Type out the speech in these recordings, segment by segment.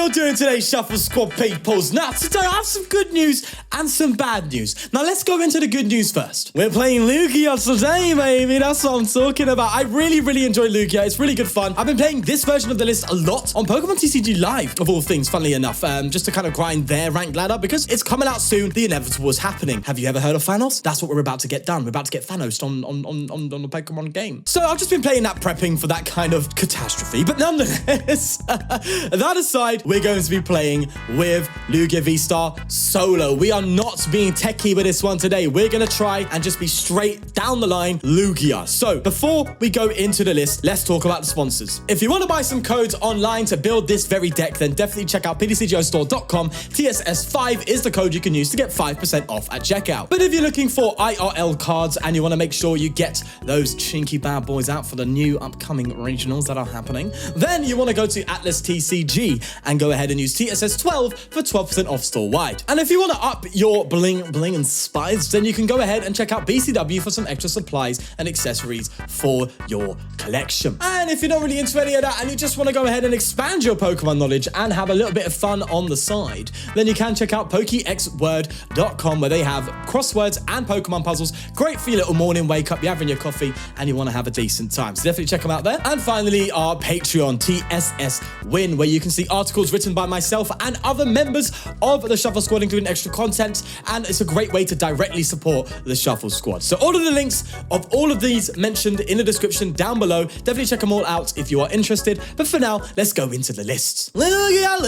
y'all doing today, Shuffle Squad peoples? Now, today I have some good news and some bad news. Now, let's go into the good news first. We're playing Lugia today, baby. That's what I'm talking about. I really enjoy Lugia. It's really good fun. I've been playing this version of the list a lot on Pokemon TCG Live, of all things, funnily enough, just to kind of grind their rank ladder because it's coming out soon. The inevitable is happening. Have you ever heard of Thanos? That's what we're about to get done. We're about to get Thanos on the Pokemon game. So I've just been playing that, prepping for that kind of catastrophe. But nonetheless, that aside, we're going to be playing with Lugia VSTAR solo. We are not being techie with this one today. We're going to try and just be straight down the line Lugia. So before we go into the list, let's talk about the sponsors. If you want to buy some codes online to build this very deck, then definitely check out PTCGOstore.com. TSS5 is the code you can use to get 5% off at checkout. But if you're looking for IRL cards and you want to make sure you get those chinky bad boys out for the new upcoming regionals that are happening, then you want to go to Atlas TCG and go ahead and use TSS12 for 12% off store-wide. And if you want to up your bling and spice, then you can go ahead and check out BCW for some extra supplies and accessories for your collection. And if you're not really into any of that and you just want to go ahead and expand your Pokemon knowledge and have a little bit of fun on the side, then you can check out PokéXWord.com, where they have crosswords and Pokemon puzzles. Great for your little morning wake up, you're having your coffee and you want to have a decent time. So definitely check them out there. And finally, our Patreon, TSS Win, where you can see articles written by myself and other members of the Shuffle Squad, including extra content, and it's a great way to directly support the Shuffle Squad. So all of the links of all of these mentioned in the description down below. Definitely check them all out if you are interested. But for now, let's go into the lists. Lugia,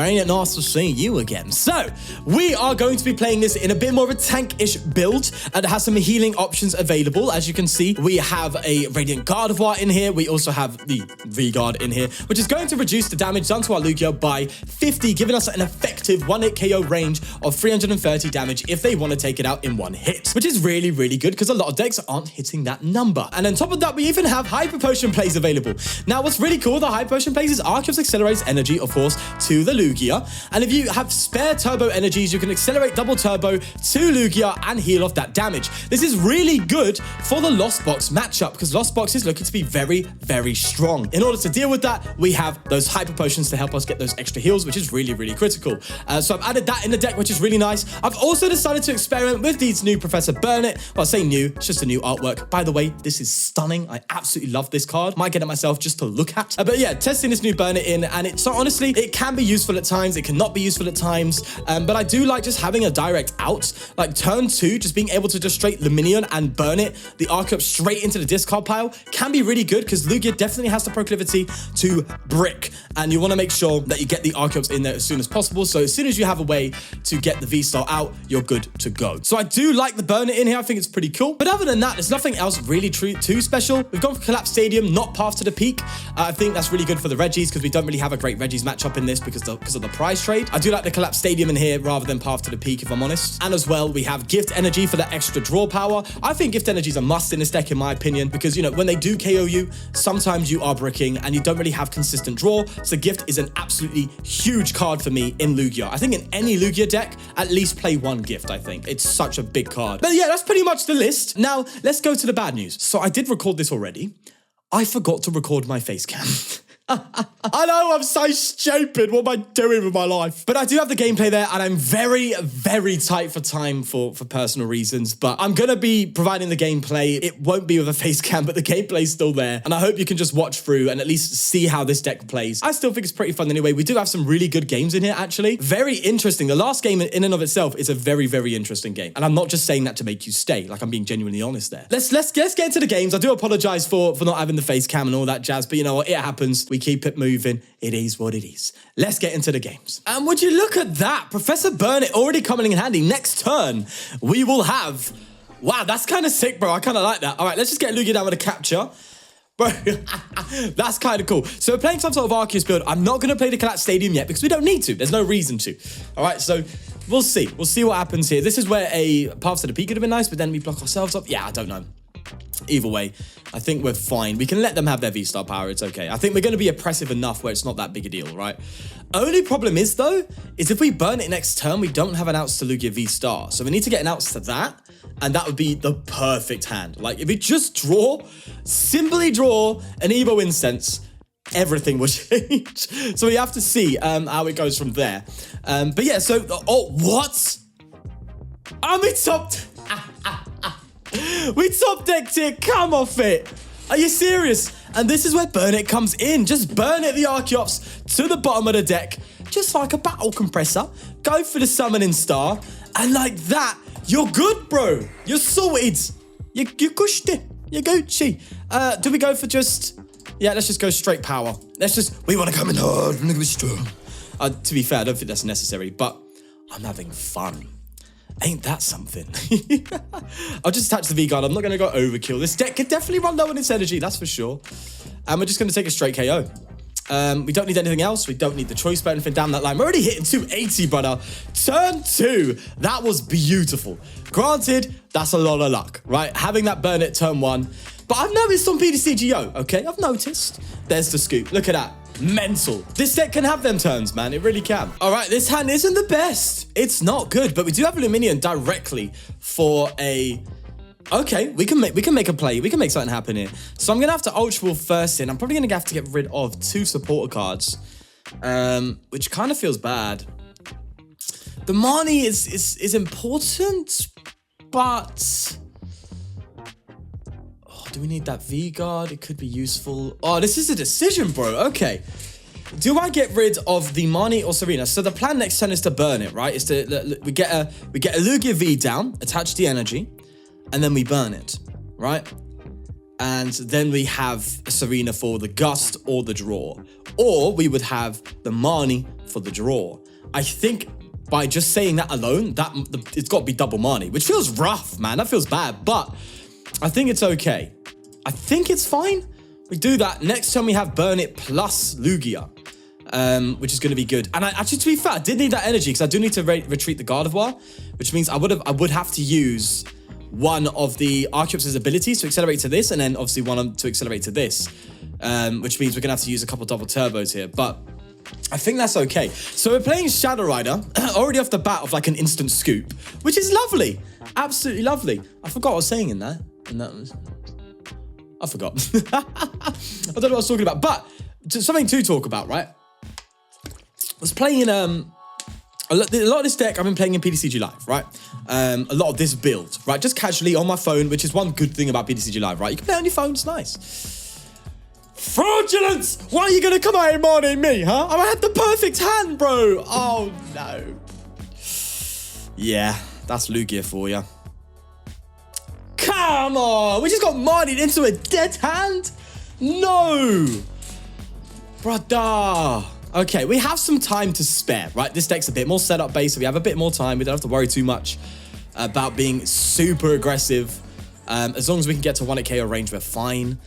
ain't it nice to see you again? So we are going to be playing this in a bit more of a tank-ish build, and it has some healing options available. As you can see, we have a Radiant Gardevoir in here. We also have the V-Guard in here, which is going to reduce the damage done to our Lugia by 50, giving us an effective 1-hit KO range of 330 damage if they want to take it out in one hit, which is really good because a lot of decks aren't hitting that number. And on top of that, we even have Hyper Potion plays available. Now, what's really cool, the Hyper Potion plays is Archeops accelerates energy, of course, to the Lugia. And if you have spare turbo energies, you can accelerate double turbo to Lugia and heal off that damage. This is really good for the Lost Box matchup because Lost Box is looking to be very strong. In order to deal with that, we have those Hyper Potions to help us get those extra heals, which is really critical. So I've added that in the deck, which is really nice. I've also decided to experiment with these new Professor Burnet. Well, I say new, it's just a new artwork. By the way, this is stunning. I absolutely love this card. Might get it myself just to look at. But yeah, testing this new Burnet in, and it's so honestly, it can be useful at times. It cannot be useful at times. But I do like just having a direct out. Like turn 2, just being able to just straight Lumineon and burn it, the Archeops straight into the discard pile, can be really good because Lugia definitely has the proclivity to brick. And you want to make sure that you get the Archeops in there as soon as possible. So as soon as you have a way to get the V-Star out, you're good to go. So I do like the Burnet in here. I think it's pretty cool. But other than that, there's nothing else really too special. We've gone for Collapsed Stadium, not Path to the Peak. I think that's really good for the Regis because we don't really have a great Regis matchup in this because of the prize trade. I do like the Collapsed Stadium in here rather than Path to the Peak, if I'm honest. And as well, we have Gift Energy for that extra draw power. I think Gift Energy is a must in this deck, in my opinion, because, you know, when they do KO you, sometimes you are bricking and you don't really have consistent draw. So Gift is an absolutely huge card for me in Lugia. I think in any Lugia deck, at least play one Gift, I think. It's such a big card. But yeah, that's pretty much the list. Now, let's go to the bad news. So I did record this already. I forgot to record my face cam. I know, I'm so stupid. What am I doing with my life? But I do have the gameplay there, and I'm very tight for time for personal reasons. But I'm going to be providing the gameplay. It won't be with a face cam, but the gameplay's still there. And I hope you can just watch through and at least see how this deck plays. I still think it's pretty fun anyway. We do have some really good games in here, actually. Very interesting. The last game in and of itself is a very interesting game. And I'm not just saying that to make you stay. Like, I'm being genuinely honest there. Let's get into the games. I do apologize for not having the face cam and all that jazz. But you know what? It happens. We keep it moving. It is what it is. Let's get into the games. And would you look at that? Professor Burnet already coming in handy. Next turn, we will have... Wow, that's kind of sick, bro. I kind of like that. All right, let's just get Lugia down with a capture. Bro, that's kind of cool. So we're playing some sort of Arceus build. I'm not going to play the Collapsed Stadium yet because we don't need to. There's no reason to. All right, so we'll see. We'll see what happens here. This is where a Path to the Peak could have been nice, but then we block ourselves up. Yeah, I don't know. Either way, I think we're fine. We can let them have their V-Star power. It's okay. I think we're going to be oppressive enough where it's not that big a deal, right? Only problem is, though, is if we burn it next turn, we don't have an outs to Lugia V-Star. So we need to get an outs to that, and that would be the perfect hand. Like, if we just draw, simply draw an Evo Incense, everything will change. So we have to see how it goes from there. But yeah, so, oh, what? We top decked it, come off it. Are you serious? And this is where Burnet comes in. Just Burnet the Archeops to the bottom of the deck, just like a battle compressor. Go for the summoning star, and like that, you're good, bro. You're sorted. You cushed it. You're Gucci. Do we go for just... Yeah, let's just go straight power. We want to come in hard. We're going to be strong. To be fair, I don't think that's necessary, but I'm having fun. Ain't that something? I'll just attach the V-Guard. I'm not going to go overkill. This deck could definitely run low on its energy, that's for sure. And we're just going to take a straight KO. We don't need anything else. We don't need the choice belt anything down that line. We're already hitting 280, brother. Turn 2. That was beautiful. Granted, that's a lot of luck, right? Having that Burnet turn 1. But I've noticed on PTCGO, okay? I've noticed. There's the scoop. Look at that. Mental. This deck can have them turns, man. It really can. All right, this hand isn't the best. It's not good, but we do have Lumineon directly for a... Okay, we can make a play. We can make something happen here. So I'm going to have to Ultra Ball first in. I'm probably going to have to get rid of 2 supporter cards, which kind of feels bad. The Marnie is important, but... Do we need that V-Guard? It could be useful. Oh, this is a decision, bro. Okay. Do I get rid of the Marnie or Serena? So the plan next turn is to burn it, right? Is to we get a Lugia V down, attach the energy, and then we burn it, right? And then we have Serena for the gust or the draw. Or we would have the Marnie for the draw. I think by just saying that alone, it's got to be double Marnie, which feels rough, man. That feels bad, but I think it's okay. I think it's fine. We do that. Next time we have Burnet plus Lugia, which is going to be good. And actually, to be fair, I did need that energy because I do need to retreat the Gardevoir, which means I would have to use one of the Archeops' abilities to accelerate to this, and then obviously one to accelerate to this, which means we're going to have to use a couple double turbos here. But I think that's okay. So we're playing Shadow Rider already off the bat of like an instant scoop, which is lovely. Absolutely lovely. I forgot what I was saying in that. I forgot. I don't know what I was talking about, but something to talk about, right? I was playing a lot of this deck I've been playing in PTCG Live, right? A lot of this build, right? Just casually on my phone, which is one good thing about PTCG Live, right? You can play on your phone, it's nice. Fraudulence! Why are you gonna come out and Marnie me, huh? I had the perfect hand, bro! Oh, no. Yeah, that's Lugia for you. Come on! We just got Marnied into a dead hand? No! Brother! Okay, we have some time to spare, right? This deck's a bit more setup based, so we have a bit more time. We don't have to worry too much about being super aggressive. As long as we can get to 1 KO range, we're fine.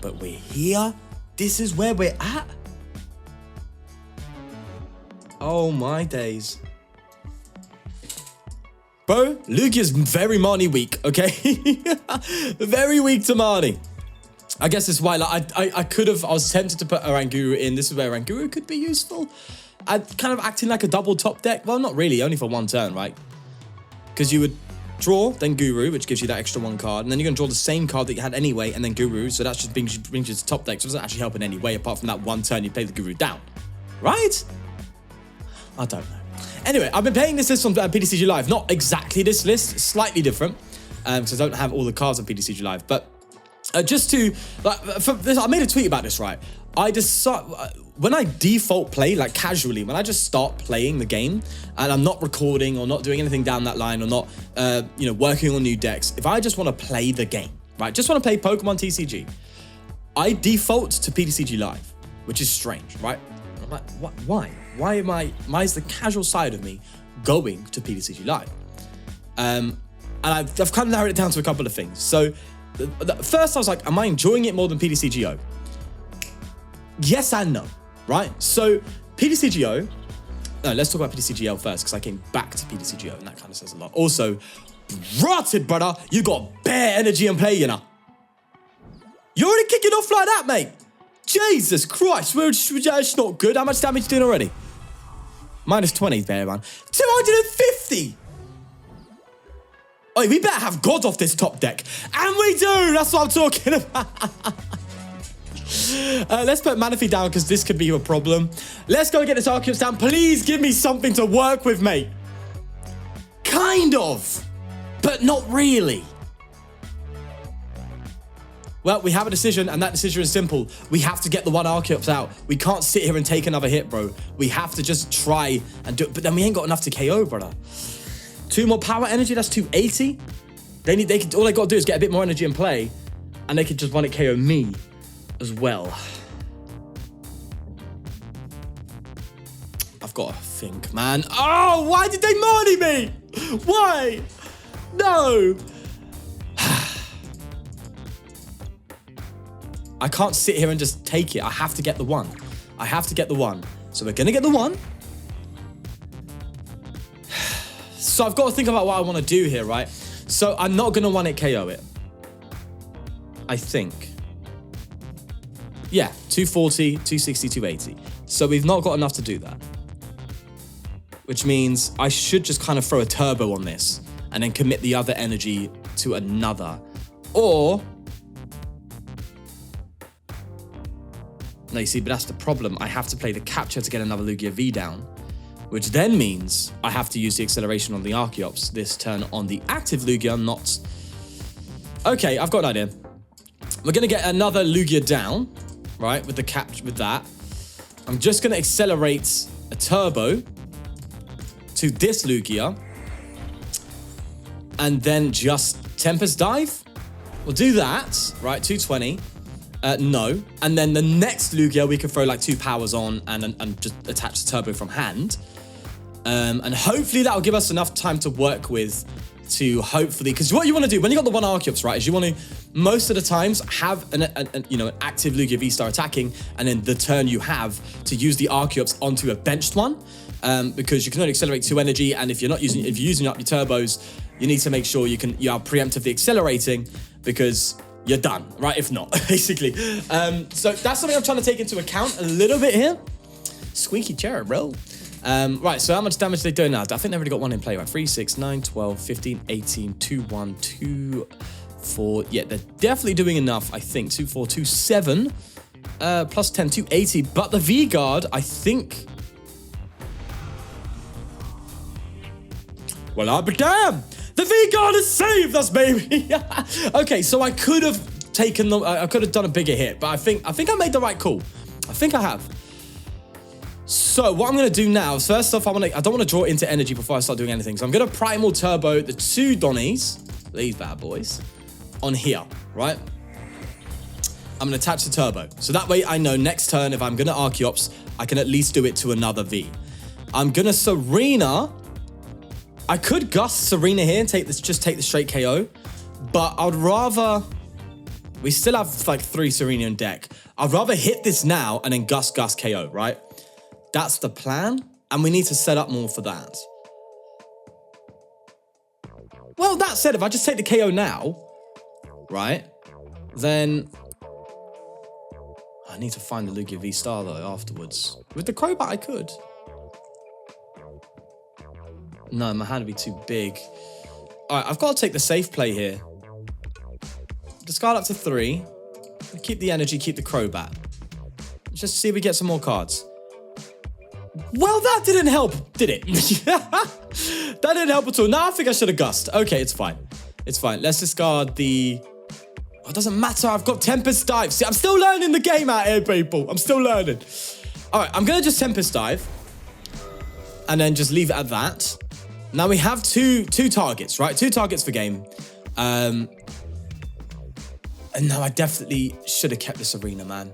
But we're here. This is where we're at. Oh my days. Bro, Lugia's very Marnie weak, okay? Very weak to Marnie. I guess it's why, like, I was tempted to put Oranguru in. This is where Oranguru could be useful. I'd kind of acting like a double top deck. Well, not really, only for 1 turn, right? Because you would draw, then Guru, which gives you that extra 1 card, and then you're going to draw the same card that you had anyway, and then Guru, so that just brings you to top deck, so it doesn't actually help in any way, apart from that 1 turn you play the Guru down. Right? I don't know. Anyway, I've been playing this list on PTCG Live. Not exactly this list, slightly different, because I don't have all the cards on PTCG Live. But just to, like, I made a tweet about this, right? I decide when I default play, like casually, when I just start playing the game and I'm not recording or not doing anything down that line or not, you know, working on new decks. If I just want to play the game, right? Just want to play Pokemon TCG. I default to PTCG Live, which is strange, right? I'm like, why? Why is the casual side of me going to PTCG Live? And I've kind of narrowed it down to a couple of things. So first I was like, am I enjoying it more than PTCGO? Yes and no, right? So PTCGO, no, let's talk about PTCGL first because I came back to PTCGO and that kind of says a lot. Also, rotted, brother, you got bare energy and play, you know. You're already kicking off like that, mate. Jesus Christ, it's not good. How much damage you doing already? Minus 20 there, man. 250! Oh, we better have God off this top deck. And we do! That's what I'm talking about. Let's put Manaphy down because this could be a problem. Let's go get this Archeops down. Please give me something to work with, mate. Kind of, but not really. Well, we have a decision, and that decision is simple. We have to get the one Archeops out. We can't sit here and take another hit, bro. We have to just try and do it, but then we ain't got enough to KO, brother. 2 more power energy, that's 280. All they got to do is get a bit more energy in play, and they could just one-hit KO me as well. I've got to think, man. Oh, why did they Marnie me? Why? No. I can't sit here and just take it. I have to get the one. I have to get the one. So we're going to get the one. So I've got to think about what I want to do here, right? So I'm not going to one-hit KO it. I think. Yeah, 240, 260, 280. So we've not got enough to do that. Which means I should just kind of throw a turbo on this and then commit the other energy to another. Or... No, you see, but that's the problem. I have to play the capture to get another Lugia V down, which then means I have to use the acceleration on the Archeops this turn on the active Lugia, not... Okay, I've got an idea. We're going to get another Lugia down, right, with the capture, with that. I'm just going to accelerate a turbo to this Lugia, and then just Tempest Dive. We'll do that, right, 220. No. And then the next Lugia, we can throw like 2 powers on and just attach the turbo from hand. And hopefully that'll give us enough time to work with to hopefully... Because what you want to do when you got the one Archeops, right, is you want to, most of the times, have an active Lugia V-Star attacking, and then the turn you have to use the Archeops onto a benched one. Because you can only accelerate 2 energy, and if you're using up your turbos, you need to make sure you are preemptively accelerating because... You're done, right? If not, basically. So that's something I'm trying to take into account a little bit here. Squeaky chair, bro. Right, so how much damage are they doing now? I think they've already got one in play, right? 3, 6, 9, 12, 15, 18, 2, 1, 2, 4. Yeah, they're definitely doing enough, I think. 2, 4, 2, 7. Plus 10, 280. But the V-Guard, I think... Well, I'll be damned! The V-Guard has saved us, baby! Okay, so I could have taken them... I could have done a bigger hit, but I think I made the right call. I think I have. So what I'm going to do now is, first off, I don't want to draw into energy before I start doing anything. So I'm going to Primal Turbo the 2 Donnies, these bad boys, on here, right? I'm going to attach the turbo. So that way I know next turn, if I'm going to Archeops, I can at least do it to another V. I'm going to Serena... I could Gust Serena here and just take the straight KO, but I'd rather... We still have like 3 Serena in deck. I'd rather hit this now and then Gust KO, right? That's the plan, and we need to set up more for that. Well, that said, if I just take the KO now, right, then... I need to find the Lugia V-Star though afterwards. With the Crobat, I could. No, my hand would be too big. All right, I've got to take the safe play here. Discard up to 3. Keep the energy, keep the Crobat. Just see if we get some more cards. Well, that didn't help, did it? That didn't help at all. Now I think I should have Gust. Okay, it's fine. It's fine. Let's discard the... Oh, it doesn't matter. I've got Tempest Dive. See, I'm still learning the game out here, people. I'm still learning. All right, I'm going to just Tempest Dive. And then just leave it at that. Now we have two targets, right? 2 targets for game. And no, I definitely should have kept this Arena, man.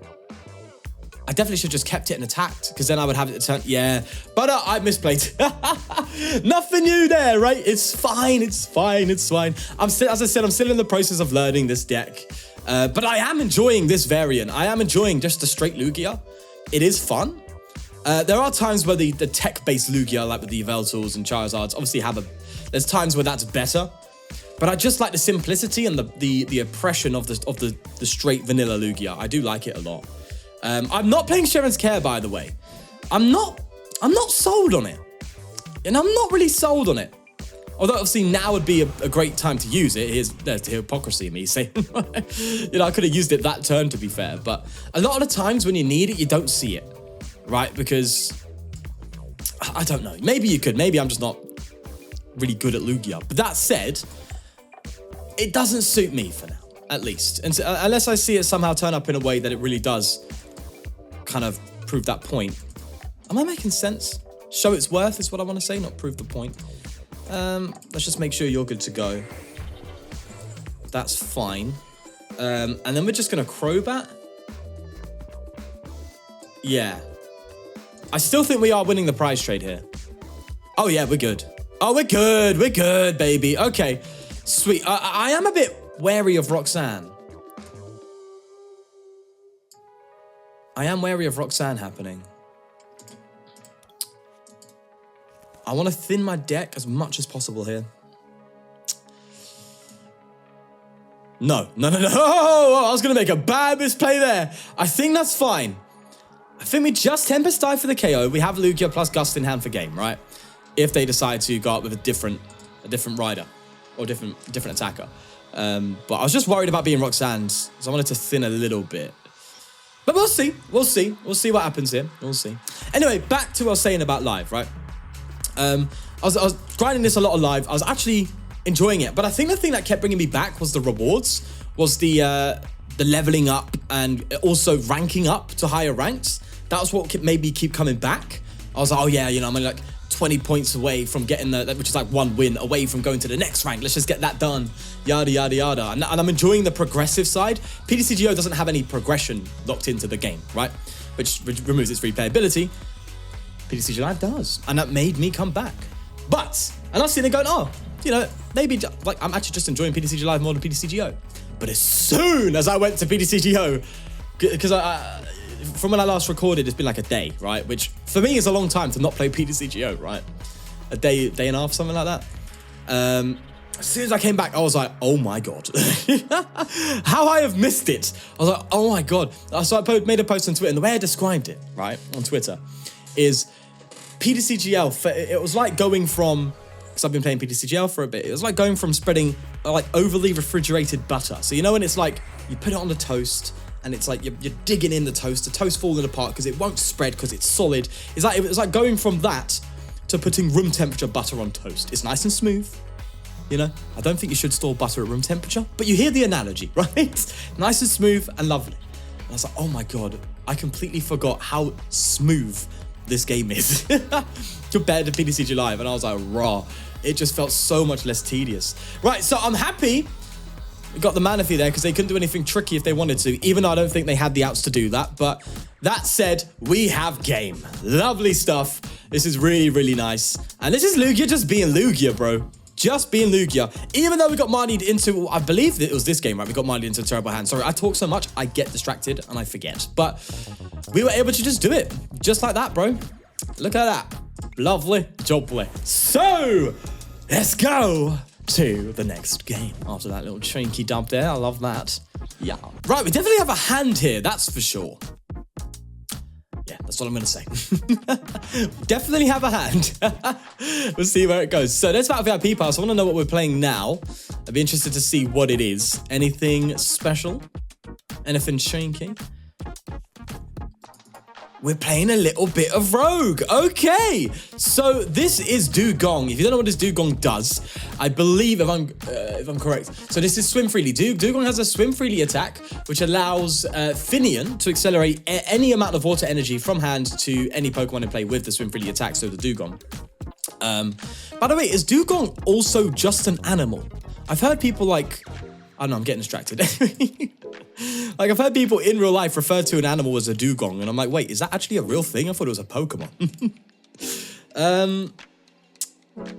I definitely should have just kept it and attacked, because then I would have it to turn. Yeah, but I misplayed. Nothing new there, right? It's fine. It's fine. It's fine. As I said, I'm still in the process of learning this deck. But I am enjoying this variant. I am enjoying just the straight Lugia. It is fun. There are times where the tech-based Lugia, like with the Yveltals and Charizards, obviously there's times where that's better. But I just like the simplicity and the oppression of the straight vanilla Lugia. I do like it a lot. I'm not playing Sharon's Care, by the way. I'm not sold on it. And I'm not really sold on it. Although obviously now would be a great time to use it. There's the hypocrisy in me saying, I could have used it that turn, to be fair. But a lot of the times when you need it, you don't see it, right? Because, I don't know. Maybe you could. Maybe I'm just not really good at Lugia. But that said, it doesn't suit me for now, at least. And so, unless I see it somehow turn up in a way that it really does kind of prove that point. Am I making sense? Show its worth is what I want to say, not prove the point. Let's just make sure you're good to go. That's fine. And then we're just going to Crobat. Yeah. I still think we are winning the prize trade here. Oh, yeah, we're good. Oh, we're good. We're good, baby. Okay. Sweet. I am a bit wary of Roxanne. I am wary of Roxanne happening. I want to thin my deck as much as possible here. No. Oh, I was going to make a bad misplay there. I think that's fine. I think we just Tempest die for the KO. We have Lugia plus Gust in hand for game, right? If they decide to go up with a different rider or different attacker. But I was just worried about being Roxanne's, so I wanted to thin a little bit. But we'll see. We'll see what happens here. We'll see. Anyway, back to what I was saying about live, right? I was grinding this a lot of live. I was actually enjoying it, but I think the thing that kept bringing me back was the rewards, was the leveling up and also ranking up to higher ranks. That was what made me keep coming back. I was like, oh yeah, I'm only like 20 points away from getting which is like 1 win away from going to the next rank. Let's just get that done. Yada, yada, yada. And I'm enjoying the progressive side. PTCGO doesn't have any progression locked into the game, right? Which removes its replayability. PTCG Live does, and that made me come back. But, and I was sitting there going, maybe like I'm actually just enjoying PTCG Live more than PTCGO. But as soon as I went to PTCGO, because from when I last recorded, it's been like a day, right? Which for me is a long time to not play PTCGO, right? A day and a half, something like that. As soon as I came back, I was like, oh my God. How I have missed it. I was like, oh my God. So I made a post on Twitter, and the way I described it, right, on Twitter, is PTCGL, it was like going from, because I've been playing PTCGL for a bit, it was like going from spreading like overly refrigerated butter. So when it's like, you put it on the toast, and it's like you're digging in the toast falling apart because it won't spread because it's solid. It was like going from that to putting room temperature butter on toast. It's nice and smooth. I don't think you should store butter at room temperature, but you hear the analogy, right? Nice and smooth and lovely. And I was like, oh my God, I completely forgot how smooth this game is compared to PTCG Live, and I was like, raw. It just felt so much less tedious. Right, so I'm happy we got the Manaphy there because they couldn't do anything tricky if they wanted to, even though I don't think they had the outs to do that. But that said, we have game. Lovely stuff. This is really, really nice. And this is Lugia just being Lugia, bro. Just being Lugia. Even though we got Marnied into, I believe it was this game, right? We got Marnied into a terrible hand. Sorry, I talk so much, I get distracted and I forget. But we were able to just do it. Just like that, bro. Look at that. Lovely, jobly. So, let's go to the next game. After that little trinky dub there, I love that. Yeah. Right, we definitely have a hand here, that's for sure. Yeah, that's what I'm going to say. Definitely have a hand. We'll see where it goes. So, let's start with VIP Pass. I want to know what we're playing now. I'd be interested to see what it is. Anything special? Anything shinky? We're playing a little bit of Rogue. Okay, so this is Dugong. If you don't know what this Dugong does, I believe, if I'm correct, so this is Swim Freely. Dugong has a Swim Freely attack, which allows Finian to accelerate any amount of water energy from hand to any Pokemon in play with the Swim Freely attack, so the Dugong. By the way, is Dugong also just an animal? I've heard people like, I don't know, I'm getting distracted. Like, I've heard people in real life refer to an animal as a Dugong, and I'm like, wait, is that actually a real thing? I thought it was a Pokemon.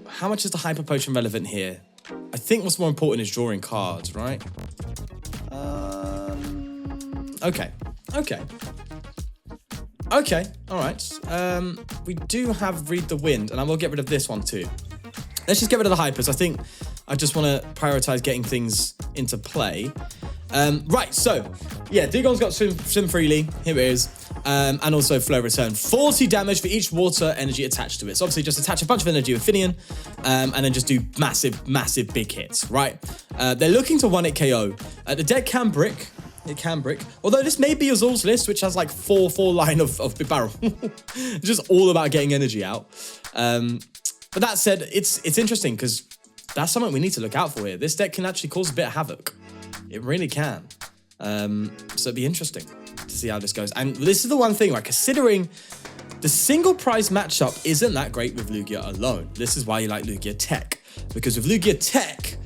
How much is the Hyper Potion relevant here? I think what's more important is drawing cards, right? Okay, all right. We do have Read the Wind, and I will get rid of this one too. Let's just get rid of the Hypers. I think I just want to prioritize getting things into play. Right, so yeah, Dugon's got swim freely. Here it is. And also flow return. 40 damage for each water energy attached to it. So obviously just attach a bunch of energy with Finian, and then just do massive big hits, right? They're looking to 1-hit KO. The deck can brick. It can brick. Although this may be Azul's list, which has like 4 line of big barrel. Just all about getting energy out. But that said, it's interesting because that's something we need to look out for here. This deck can actually cause a bit of havoc. It really can. So it'd be interesting to see how this goes. And this is the one thing, right? Considering the single prize matchup isn't that great with Lugia alone. This is why you like Lugia Tech. Because with Lugia Tech,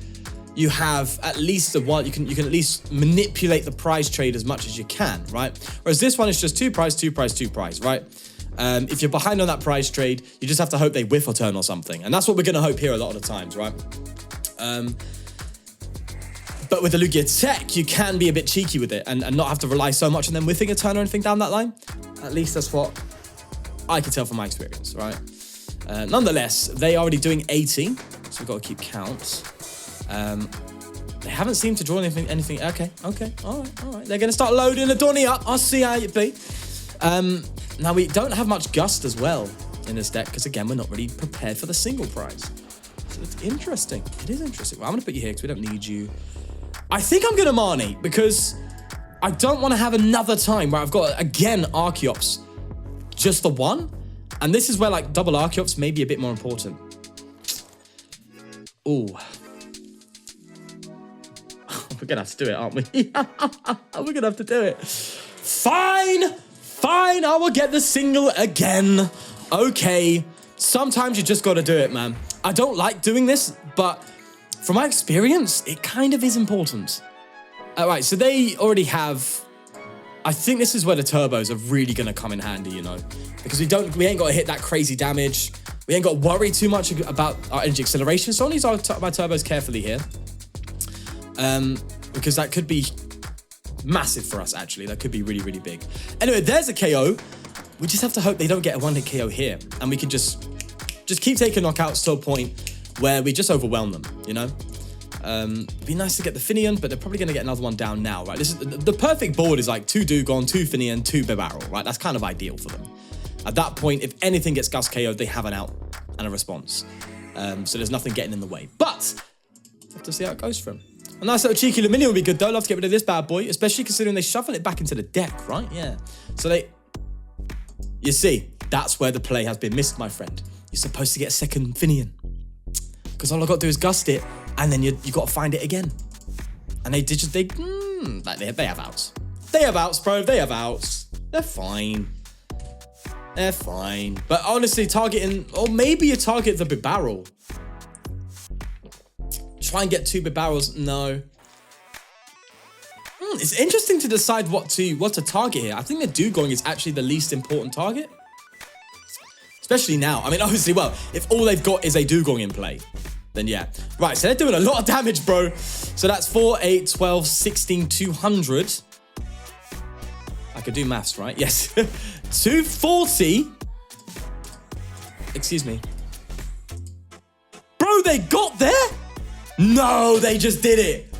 you have at least the one, you can at least manipulate the prize trade as much as you can, right? Whereas this one is just 2 prize, 2 prize, 2 prize, right? If you're behind on that prize trade, you just have to hope they whiff or turn or something. And that's what we're going to hope here a lot of the times, right? But with the Lugia Tech, you can be a bit cheeky with it and not have to rely so much on them whiffing a turn or anything down that line. At least that's what I can tell from my experience, right? Nonetheless, they are already doing 80, so we've got to keep count. They haven't seemed to draw anything. Okay, all right. They're going to start loading the Donny up. I'll see how it be. Now, we don't have much Gust as well in this deck because, again, we're not really prepared for the single prize. So it's interesting. It is interesting. Well, I'm going to put you here because we don't need you. I think I'm going to Marnie because I don't want to have another time where I've got, again, Archeops. Just the one. And this is where, like, double Archeops may be a bit more important. Ooh. We're going to have to do it, aren't we? We're going to have to do it. Fine, I will get the single again. Okay, sometimes you just got to do it, man. I don't like doing this, but from my experience, it kind of is important. All right, so they already have... I think this is where the turbos are really going to come in handy, you know, because we ain't got to hit that crazy damage. We ain't got to worry too much about our energy acceleration. So I'll use my turbos carefully here. Because that could be massive for us, actually. That could be really, really big. Anyway, there's a KO. We just have to hope they don't get a 1-hit KO here. And we can just keep taking knockouts to a point where we just overwhelm them, you know? It'd be nice to get the Finian, but they're probably going to get another one down now, right? This is the perfect board is like 2 Dugon, 2 Finian, 2 Bibarel, right? That's kind of ideal for them. At that point, if anything gets Gust KO'd, they have an out and a response. So there's nothing getting in the way. But we'll have to see how it goes for him. A nice little cheeky Lumineon would be good, though. I'd love to get rid of this bad boy, especially considering they shuffle it back into the deck, right? Yeah. So you see, that's where the play has been missed, my friend. You're supposed to get a second Finian. Because all I've got to do is Gust it, and then you got to find it again. And they have outs. They have outs, bro. They have outs. They're fine. They're fine. But honestly, targeting, or maybe you target the Bibarel. Try and get 2 Bibarels. No. It's interesting to decide what to target here. I think the Dugong is actually the least important target. Especially now. I mean, obviously, well, if all they've got is a Dugong in play, then yeah. Right, so they're doing a lot of damage, bro. So that's 4, 8, 12, 16, 200. I could do maths, right? Yes. 240. Excuse me. Bro, they got there? No, they just did it.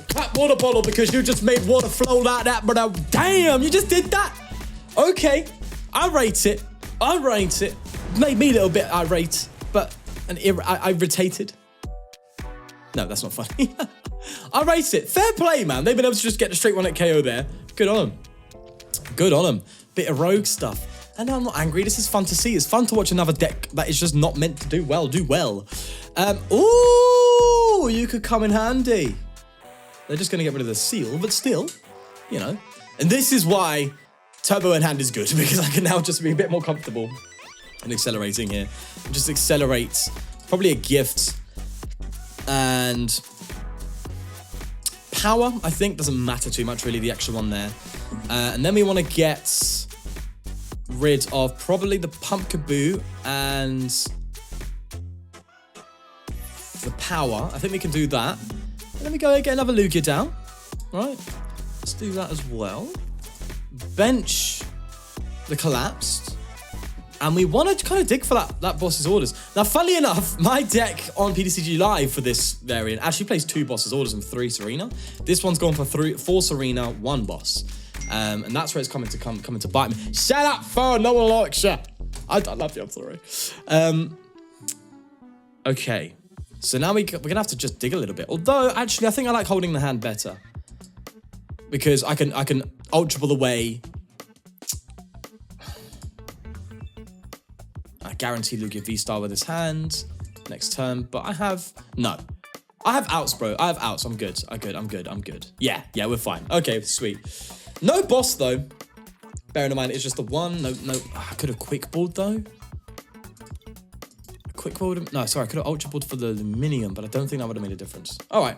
Clap water bottle because you just made water flow like that, but damn, you just did that. Okay, I rate it. Made me a little bit irate, but irritated. No, that's not funny. I rate it. Fair play, man. They've been able to just get the straight 1-hit KO there. Good on them. Good on them. Bit of rogue stuff. And I'm not angry. This is fun to see. It's fun to watch another deck that is just not meant to do well. Ooh, you could come in handy. They're just going to get rid of the seal, but still, you know. And this is why Turbo in hand is good, because I can now just be a bit more comfortable in accelerating here. Just accelerate. Probably a gift. And power, I think, doesn't matter too much, really, the extra one there. And then we want to get rid of probably the Pumpkaboo and the power. I think we can do that. And then we go get another Lugia down. Right. Let's do that as well. Bench the Collapsed. And we want to kind of dig for that boss's orders. Now, funnily enough, my deck on PTCG Live for this variant actually plays 2 boss's orders and 3 Serena. This one's gone for 4 Serena, 1 boss. And that's where it's coming to bite me. Shut up, phone. No one likes you. I love you. I'm sorry. Okay. So now we're going to have to just dig a little bit. Although, actually, I think I like holding the hand better. Because I can Ultra Ball away. I guarantee Lugia VSTAR with his hand next turn, but I have outs, bro. I have outs. I'm good. I'm good. Yeah, we're fine. Okay, sweet. No boss though. Bearing in mind it's just the one. No. I could have quick balled though. Quick balled him. No, sorry. I could have Ultra Balled for the Lumineon, but I don't think that would have made a difference. All right.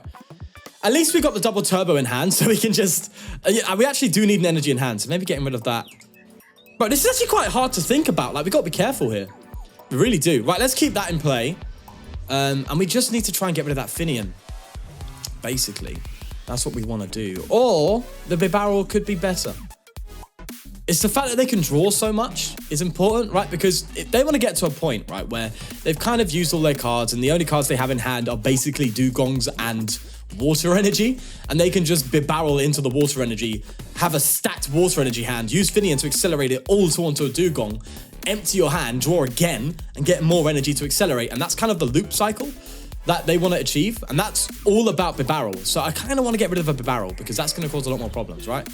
At least we got the double turbo in hand, so we can just. Yeah, we actually do need an energy in hand, so maybe getting rid of that. But this is actually quite hard to think about. Like, we got to be careful here. We really do. Right, let's keep that in play. And we just need to try and get rid of that Finian. Basically. That's what we want to do. Or the Bibarel could be better. It's the fact that they can draw so much is important, right? Because they want to get to a point, right, where they've kind of used all their cards and the only cards they have in hand are basically Dugongs and water energy, and they can just Bibarel into the water energy, have a stacked water energy hand, use Finian to accelerate it all onto a Dugong, empty your hand, draw again, and get more energy to accelerate. And that's kind of the loop cycle that they want to achieve, and that's all about Bibarel. So I kind of want to get rid of a Bibarel because that's going to cause a lot more problems, right?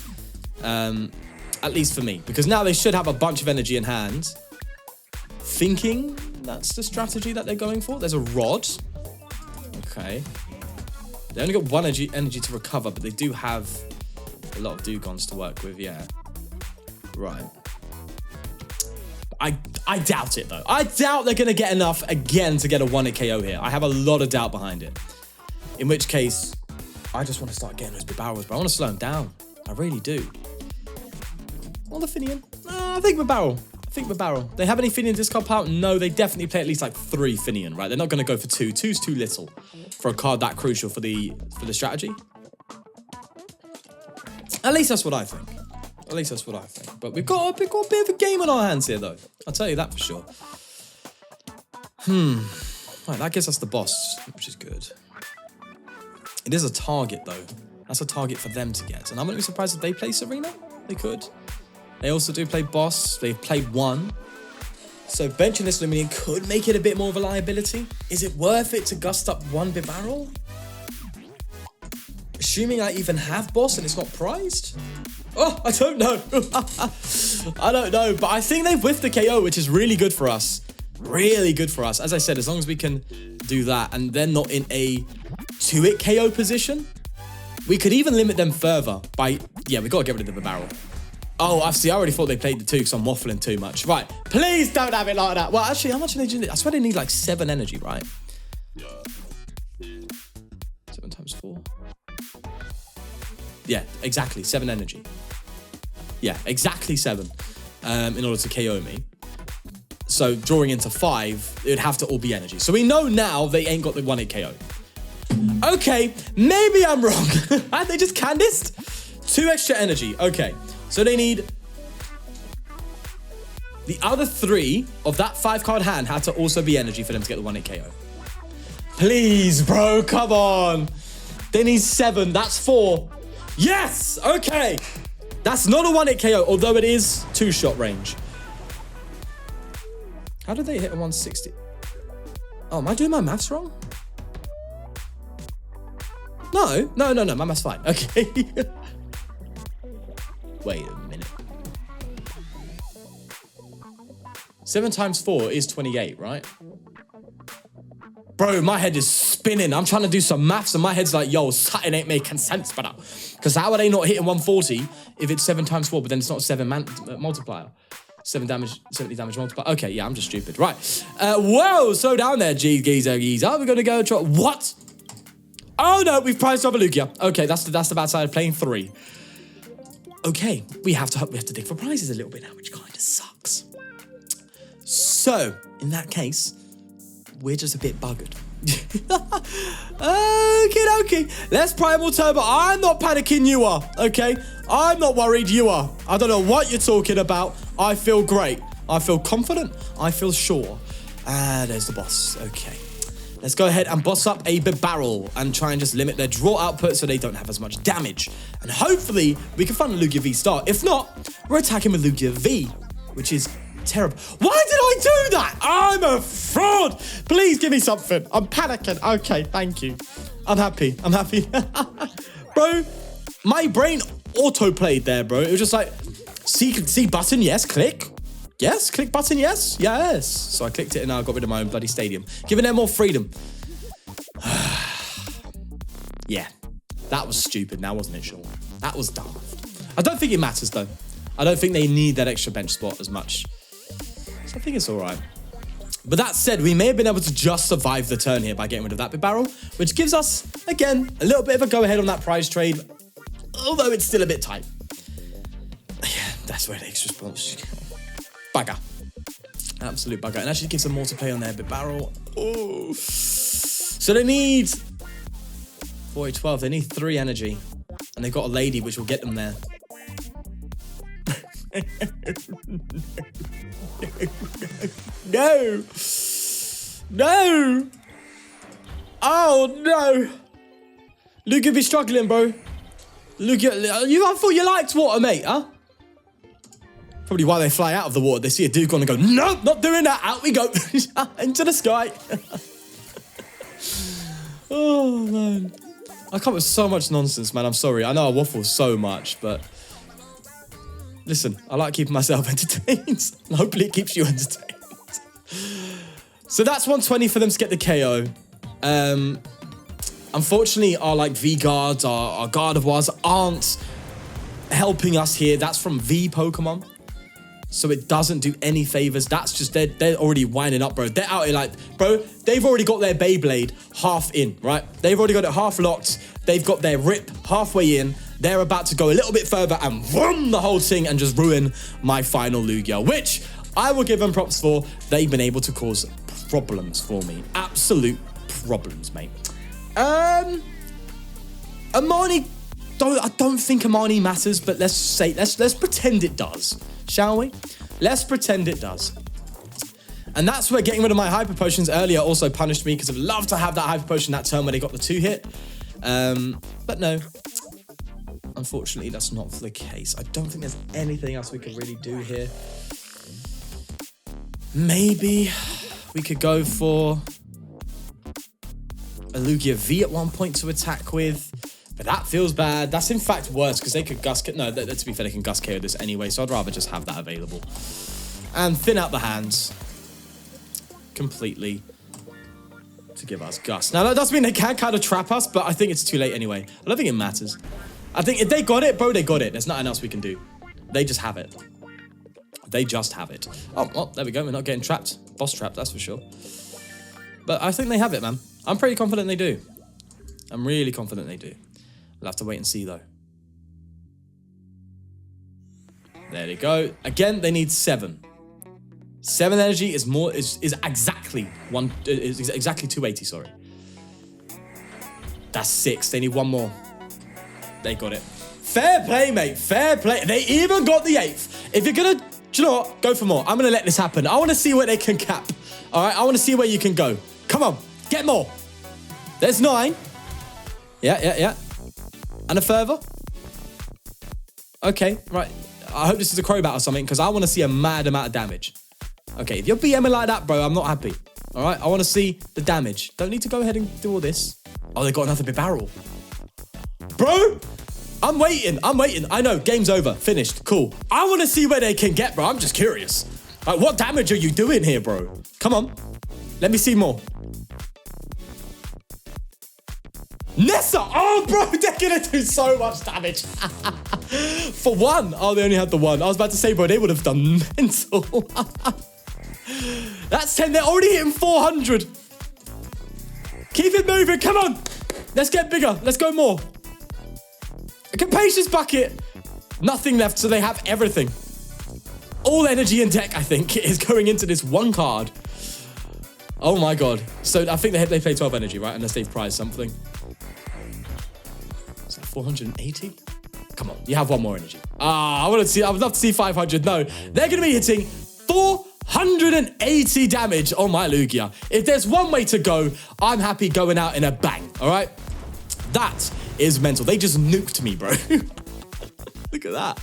At least for me, because now they should have a bunch of energy in hand. Thinking that's the strategy that they're going for. There's a Rod. Okay. They only got 1 energy to recover, but they do have a lot of Dugons to work with, yeah. Right. I doubt it, though. I doubt they're going to get enough, again, to get a 1-hit KO here. I have a lot of doubt behind it. In which case, I just want to start getting those Bibarels, but I want to slow them down. I really do. Or the Finian. I think Bibarel. They have any Finian discard power? No, they definitely play at least like 3 Finian, right? They're not going to go for 2. 2's too little for a card that crucial for the strategy. At least that's what I think. But we've got a bit of a game on our hands here, though. I'll tell you that for sure. Right, that gives us the boss, which is good. It is a target, though. That's a target for them to get. And I'm going to be surprised if they play Serena. They could. They also do play boss. They've played 1. So benching this Lumineon could make it a bit more of a liability. Is it worth it to gust up 1 Bibarel? Assuming I even have boss and it's not prized? Oh, I don't know. I don't know, but I think they've whiffed the KO, which is really good for us. Really good for us. As I said, as long as we can do that and they're not in a 2-hit KO position, we could even limit them further by... Yeah, we got to get rid of the Bibarel. Oh, I already thought they played the 2 because I'm waffling too much. Right, please don't have it like that. Well, actually, how much energy do they need? I swear they need like 7 energy, right? 7 times 4. Yeah, exactly, 7 energy. Yeah, exactly 7 in order to KO me. So drawing into 5, it would have to all be energy. So we know now they ain't got the 1-hit KO. Okay, maybe I'm wrong. They just Candiced? 2 extra energy, okay. So they need... The other 3 of that 5-card hand had to also be energy for them to get the 1-hit KO. Please, bro, come on. They need 7, that's 4. Yes, okay. That's not a 1-hit KO, although it is 2-shot range. How did they hit a 160? Oh, am I doing my maths wrong? No, my math's fine. Okay. Wait a minute. 7 times 4 is 28, right? Bro, my head is spinning. I'm trying to do some maths and my head's like, yo, something ain't making sense, brother. Because how are they not hitting 140 if it's 7 times 4, but then it's not 7 multiplier? 7 damage, 70 damage multiplier. Okay, yeah, I'm just stupid. Right. Whoa, slow down there, geezer. We're going to go try... What? Oh, no, we've prized over Lugia. Okay, that's the bad side of playing 3. Okay, we have to dig for prizes a little bit now, which kind of sucks. So, in that case, we're just a bit buggered. Okay. Let's Primal Turbo. I'm not panicking, you are, okay? I'm not worried, you are. I don't know what you're talking about. I feel great. I feel confident. I feel sure. Ah, there's the boss. Okay. Let's go ahead and boss up a Bibarel and try and just limit their draw output so they don't have as much damage. And hopefully, we can find a Lugia V-Star. If not, we're attacking with Lugia V, which is terrible. Why did I do that? I'm a fraud. Please give me something. I'm panicking. Okay, thank you. I'm happy. I'm happy. Bro, my brain auto-played there, bro. It was just like, C button, yes, click. Yes, click button, yes, yes. So I clicked it and now I got rid of my own bloody stadium. Giving them more freedom. Yeah, that was stupid now, wasn't it, Sean? That was daft. I don't think it matters, though. I don't think they need that extra bench spot as much. So I think it's all right. But that said, we may have been able to just survive the turn here by getting rid of that Bibarel, which gives us, again, a little bit of a go-ahead on that prize trade, although it's still a bit tight. Yeah, that's where the extra response. Bugger. Absolute bugger. And actually gives them more to play on their Bibarel. Oh. So they need 4-12. They need 3 energy. And they've got a lady, which will get them there. No. No. Oh, no. Lugia be struggling, bro. Lugia, I thought you liked water, mate, huh? Probably why they fly out of the water. They see a Dugong and go, nope, not doing that. Out we go. Into the sky. Oh, man. I come up with so much nonsense, man. I'm sorry. I know I waffle so much, but listen, I like keeping myself entertained. Hopefully it keeps you entertained. So that's 120 for them to get the KO. Unfortunately, our like V-Guards, our Gardevoirs aren't helping us here. That's from V Pokemon. So it doesn't do any favors. That's just, they're already winding up, bro. They're out here like, bro, they've already got their Beyblade half in, right? They've already got it half locked. They've got their rip halfway in. They're about to go a little bit further and vroom the whole thing and just ruin my final Lugia, which I will give them props for. They've been able to cause problems for me. Absolute problems, mate. Armani, I don't think Armani matters, but let's pretend it does. Shall we? Let's pretend it does. And that's where getting rid of my Hyper Potions earlier also punished me, because I'd love to have that Hyper Potion that turn where they got the 2-hit. But no. Unfortunately, that's not the case. I don't think there's anything else we could really do here. Maybe we could go for a Lugia V at one point to attack with. But that feels bad. That's in fact worse, because they could Gust... No, to be fair, they can Gust KO this anyway, so I'd rather just have that available. And thin out the hands completely to give us Gust. Now, that does mean they can kind of trap us, but I think it's too late anyway. I don't think it matters. I think if they got it, bro, they got it. There's nothing else we can do. They just have it. They just have it. Oh, well, there we go. We're not getting trapped. Boss trapped, that's for sure. But I think they have it, man. I'm pretty confident they do. I'm really confident they do. We'll have to wait and see, though. There they go. Again, they need 7. 7 energy is more is exactly 280. Sorry. That's 6. They need 1 more. They got it. Fair play, mate. Fair play. They even got the 8th. If you're gonna, do you know what? Go for more. I'm gonna let this happen. I want to see where they can cap. All right. I want to see where you can go. Come on, get more. There's 9. Yeah. And a further? Okay, right. I hope this is a Crobat or something, because I want to see a mad amount of damage. Okay, if you're BMing like that, bro, I'm not happy. All right, I want to see the damage. Don't need to go ahead and do all this. Oh, they got another Bibarel. Bro, I'm waiting. I know, game's over, finished, cool. I want to see where they can get, bro. I'm just curious. Like, what damage are you doing here, bro? Come on, let me see more. Nessa! Oh, bro, they're gonna do so much damage. For 1. Oh, they only had the 1. I was about to say, bro, they would have done mental. That's 10. They're already hitting 400. Keep it moving. Come on. Let's get bigger. Let's go more. A Capacious Bucket. Nothing left, so they have everything. All energy in deck, I think, is going into this 1 card. Oh, my God. So I think they play 12 energy, right? Unless they've prized something. 480? Come on, you have 1 more energy. I would love to see 500. No, they're going to be hitting 480 damage on my Lugia. If there's one way to go, I'm happy going out in a bang, all right? That is mental. They just nuked me, bro. Look at that.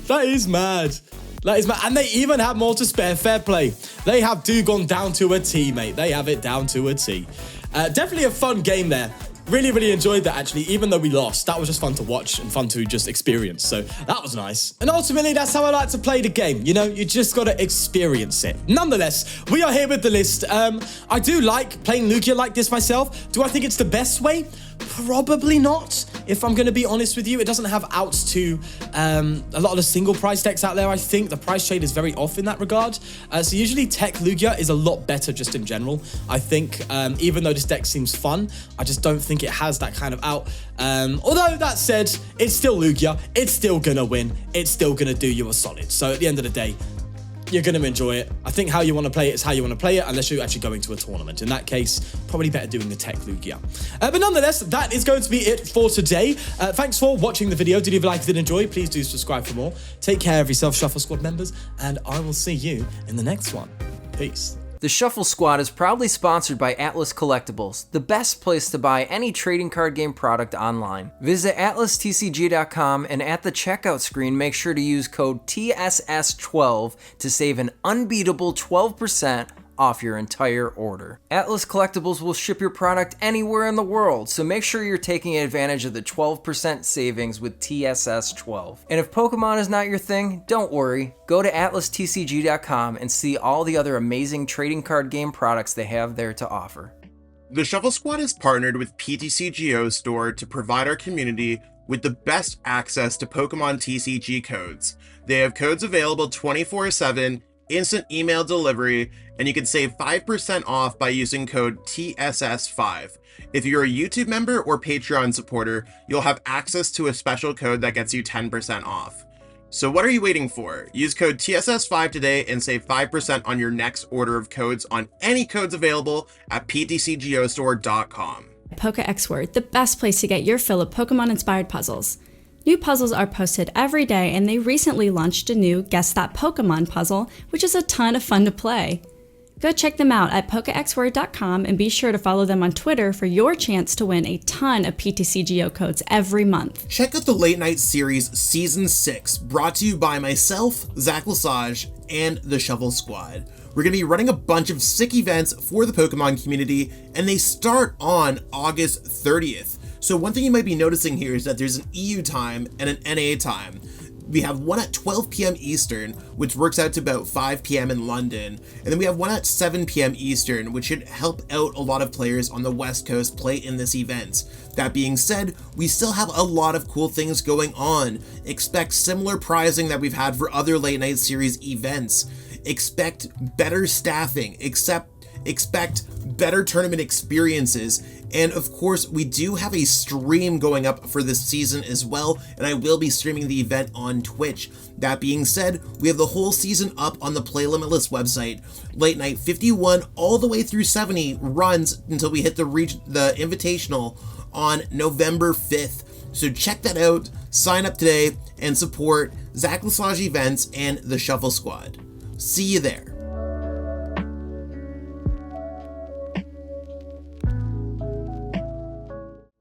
That is mad. That is mad. And they even have more to spare. Fair play. They have gone down to a T, mate. They have it down to a T. Definitely a fun game there. Really, really enjoyed that, actually, even though we lost. That was just fun to watch and fun to just experience, so that was nice. And ultimately, that's how I like to play the game, you know? You just gotta experience it. Nonetheless, we are here with the list. I do like playing Lugia like this myself. Do I think it's the best way? Probably not, if I'm going to be honest with you. It doesn't have outs to a lot of the single price decks out there. I think the price shade is very off in that regard. So usually Tech Lugia is a lot better just in general. I think even though this deck seems fun, I just don't think it has that kind of out. Although that said, it's still Lugia. It's still going to win. It's still going to do you a solid. So at the end of the day, you're going to enjoy it. I think how you want to play it is how you want to play it, unless you're actually going to a tournament. In that case, probably better doing the Tech Lugia. But nonetheless, that is going to be it for today. Thanks for watching the video. Did you like it and enjoy? Please do subscribe for more. Take care of yourself, Shuffle Squad members, and I will see you in the next one. Peace. The Shuffle Squad is proudly sponsored by Atlas Collectibles, the best place to buy any trading card game product online. Visit atlastcg.com and at the checkout screen, make sure to use code TSS12 to save an unbeatable 12% off your entire order. Atlas Collectibles will ship your product anywhere in the world, so make sure you're taking advantage of the 12% savings with TSS12. And if Pokemon is not your thing, don't worry. Go to atlastcg.com and see all the other amazing trading card game products they have there to offer. The Shuffle Squad is partnered with PTCGO Store to provide our community with the best access to Pokemon TCG codes. They have codes available 24/7, instant email delivery, and you can save 5% off by using code TSS5. If you're a YouTube member or Patreon supporter, you'll have access to a special code that gets you 10% off. So what are you waiting for? Use code TSS5 today and save 5% on your next order of codes on any codes available at PTCGOstore.com. Pokéx Word, the best place to get your fill of Pokemon-inspired puzzles. New puzzles are posted every day, and they recently launched a new Guess That Pokemon puzzle, which is a ton of fun to play. Go check them out at PokéXWord.com and be sure to follow them on Twitter for your chance to win a ton of PTCGO codes every month. Check out the Late Night Series Season 6, brought to you by myself, Zach Lesage, and the Shuffle Squad. We're going to be running a bunch of sick events for the Pokemon community, and they start on August 30th. So one thing you might be noticing here is that there's an EU time and an NA time. We have one at 12 p.m. Eastern, which works out to about 5 p.m. in London. And then we have one at 7 p.m. Eastern, which should help out a lot of players on the West Coast play in this event. That being said, we still have a lot of cool things going on. Expect similar prizing that we've had for other Late Night Series events. Expect better staffing, expect better tournament experiences, and of course we do have a stream going up for this season as well, and I will be streaming the event on Twitch. That being said, we have the whole season up on the Play Limitless website. Late Night 51 all the way through 70 runs until we hit the Invitational on November 5th. So check that out, sign up today, and support Zach Lesage Events and the Shuffle Squad. See you there.